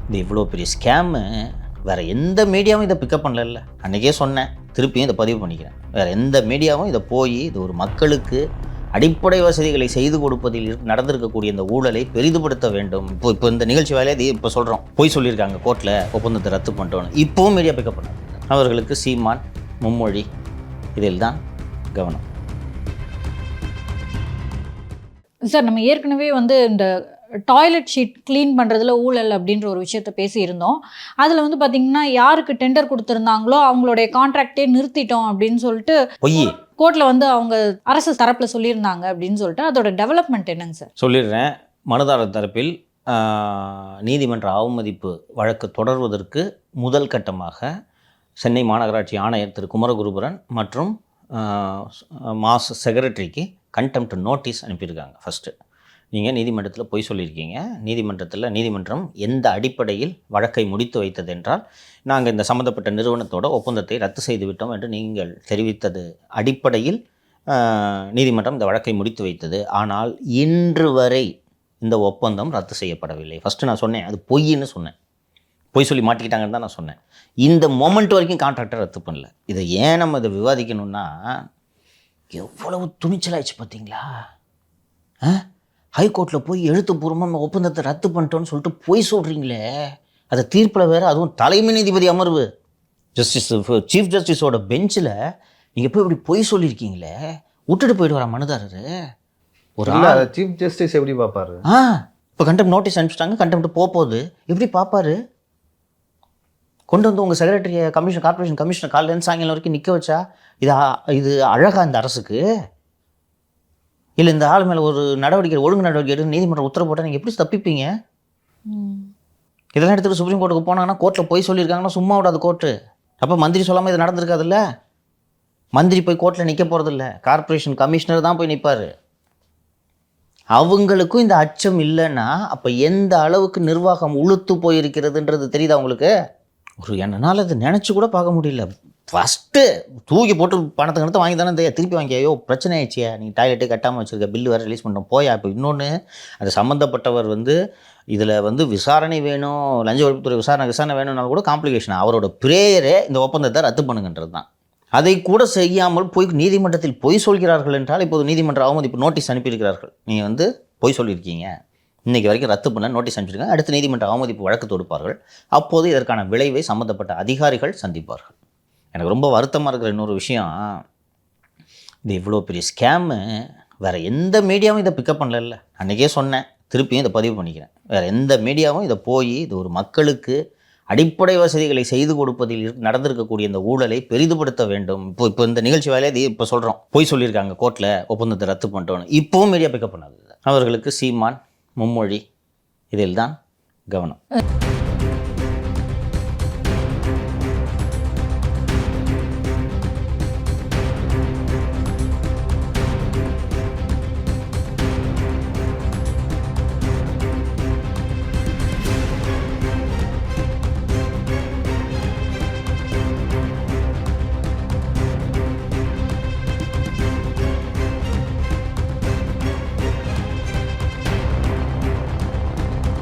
இது இவ்வளோ பெரிய ஸ்கேமு வேறு எந்த மீடியாவும் இதை பிக்கப் பண்ணல. அன்றைக்கே சொன்னேன், திருப்பியும் இதை பதிவு பண்ணிக்கிறேன். வேறு எந்த மீடியாவும் இதை போய் இது ஒரு மக்களுக்கு அடிப்படை வசதிகளை செய்து கொடுப்பதில் நடந்திருக்கக்கூடிய இந்த ஊழலை பெரிதுபடுத்த வேண்டும். இப்போ இந்த நிகழ்ச்சி வேலையை இது இப்போ சொல்கிறோம், போய் சொல்லியிருக்காங்க கோர்ட்டில் ஒப்பந்தத்தை ரத்து பண்ணிட்டோன்னு. இப்போவும் மீடியா பிக்கப் பண்ணாங்க. அவர்களுக்கு சீமான், மும்மொழி இதில் தான் கவனம். சார், நம்ம ஏற்கனவே இந்த டாய்லெட் ஷீட் க்ளீன் பண்ணுறதுல ஊழல் அப்படின்ற ஒரு விஷயத்த பேசியிருந்தோம். அதில் பார்த்திங்கன்னா யாருக்கு டெண்டர் கொடுத்துருந்தாங்களோ அவங்களுடைய கான்ட்ராக்டே நிறுத்திட்டோம் அப்படின்னு சொல்லிட்டு பொய் கோர்ட்டில் அவங்க அரசு தரப்பில் சொல்லியிருந்தாங்க அப்படின்னு சொல்லிட்டு அதோட டெவலப்மெண்ட் என்னங்க சார்? சொல்லிடுறேன். மனுதாரர் தரப்பில் நீதிமன்ற அவமதிப்பு வழக்கு தொடர்வதற்கு முதல் கட்டமாக சென்னை மாநகராட்சி ஆணையர் திரு குமரகுருபரன் மற்றும் மாஸ் செக்ரட்டரிக்கு கண்டெம்ப்ட் நோட்டீஸ் அனுப்பியிருக்காங்க. ஃபஸ்ட்டு, நீங்கள் நீதிமன்றத்தில் பொய் சொல்லியிருக்கீங்க. நீதிமன்றம் எந்த அடிப்படையில் வழக்கை முடித்து வைத்தது என்றால், நாங்கள் இந்த சம்மந்தப்பட்ட நிறுவனத்தோட ஒப்பந்தத்தை ரத்து செய்து விட்டோம் என்று நீங்கள் தெரிவித்தது அடிப்படையில் நீதிமன்றம் இந்த வழக்கை முடித்து வைத்தது. ஆனால் இன்று வரை இந்த ஒப்பந்தம் ரத்து செய்யப்படவில்லை. ஃபஸ்ட்டு நான் சொன்னேன், அது பொய்ன்னு சொன்னேன். பொய் சொல்லி மாட்டிக்கிட்டாங்கன்னு தான் நான் சொன்னேன். இந்த மொமெண்ட் வரைக்கும் கான்ட்ராக்டை ரத்து பண்ணல. இதை ஏன் நம்ம இதை விவாதிக்கணும்னா, எவ்வளவு துணிச்சலாயிடுச்சு பார்த்தீங்களா? ஹைகோர்ட்டில் போய் எழுத்துப்பூர்வமாக ஒப்பந்தத்தை ரத்து பண்ணிட்டோன்னு சொல்லிட்டு பொய் சொல்கிறீங்களே, அதை தீர்ப்பில் வேறு, அதுவும் தலைமை நீதிபதி அமர்வு சீஃப் ஜஸ்டிஸோட பெஞ்சில் நீங்கள் போய் இப்படி பொய் சொல்லியிருக்கீங்களே, விட்டுட்டு போயிட்டு வர மனுதாரர் ஒரு சீஃப் ஜஸ்டிஸ் எப்படி பார்ப்பாரு? இப்போ கண்டெம்ட் நோட்டீஸ் அனுப்பிச்சிட்டாங்க, கண்டெம்ட் போகுது, எப்படி பார்ப்பாரு? கொண்டு வந்து உங்கள் செக்ரட்டரியை கார்பரேஷன் கமிஷனர் காலையிலேருந்து சாயங்காலம் வரைக்கும் நிற்க வச்சா இது அழகா இந்த அரசுக்கு? இல்லை இந்த ஆள் மேலே ஒரு ஒழுங்கு நடவடிக்கை எடுத்து நீதிமன்றம் உத்தரவு போட்டால் நீங்கள் எப்படி தப்பிப்பீங்க? இதெல்லாம் எடுத்துகிட்டு சுப்ரீம் கோர்ட்டுக்கு போனாங்கன்னா, கோர்ட்டில் போய் சொல்லியிருக்காங்கன்னா சும்மா விடாது கோர்ட்டு. அப்போ மந்திரி சொல்லாமல் இது நடந்திருக்காதுல்ல. மந்திரி போய் கோர்ட்டில் நிற்க போகிறதில்ல, கார்பரேஷன் கமிஷனர் தான் போய் நிற்பார். அவங்களுக்கும் இந்த அச்சம் இல்லைன்னா அப்போ எந்த அளவுக்கு நிர்வாகம் உளுத்து போயிருக்கிறதுன்றது தெரியுதா உங்களுக்கு? என்னால் அதை நினச்சி கூட பார்க்க முடியல. ஃபஸ்ட்டு தூக்கி போட்டு பணத்தை வாங்கி தானே திருப்பி வாங்கியோ, பிரச்சனை ஆயிடுச்சியா, நீங்கள் டாய்லெட்டே கட்டாமல் வச்சுருக்க, பில்லு வேறு ரிலீஸ் பண்ணிட்டோம் போயா. இப்போ இன்னொன்று, அது சம்மந்தப்பட்டவர் இதில் விசாரணை வேணும், லஞ்ச ஒழிப்புத்துறை விசாரணை வேணும்னாலும் கூட காம்ப்ளிகேஷன். அவரோட பிரேயரே இந்த ஒப்பந்தத்தை ரத்து பண்ணுங்கன்றது தான். அதை கூட செய்யாமல் போய் நீதிமன்றத்தில் பொய் சொல்கிறார்கள் என்றால், இப்போது நீதிமன்ற அவமதிப்பு நோட்டீஸ் அனுப்பியிருக்கிறார்கள். நீங்கள் பொய் சொல்லியிருக்கீங்க, இன்றைக்கி வரைக்கும் ரத்து பண்ண நோட்டீஸ் அனுப்பிச்சிருக்காங்க. அடுத்து நீதிமன்ற அவமதிப்பு வழக்கு தொடுப்பார்கள். அப்போது இதற்கான விளைவை சம்மந்தப்பட்ட அதிகாரிகள் சந்திப்பார்கள். எனக்கு ரொம்ப வருத்தமாக இருக்கிற இன்னொரு விஷயம், இது இவ்வளோ பெரிய ஸ்கேமு வேறு எந்த மீடியாவும் இதை பிக்கப் பண்ணல. அன்றைக்கே சொன்னேன், திருப்பியும் இதை பதிவு பண்ணிக்கிறேன். வேறு எந்த மீடியாவும் இதை போய் இது ஒரு மக்களுக்கு அடிப்படை வசதிகளை செய்து கொடுப்பதில் நடந்திருக்கக்கூடிய இந்த ஊழலை பெரிதுபடுத்த வேண்டும். இப்போ இந்த நிகழ்ச்சி வேலையை இது இப்போ சொல்கிறோம், போய் சொல்லியிருக்காங்க கோர்ட்டில் ஒப்பந்தத்தை ரத்து பண்ணிட்டோன்னு. இப்போவும் மீடியா பிக்கப் பண்ணாது. அவர்களுக்கு சீமான், மும்மொழி இதில் தான் கவனம்.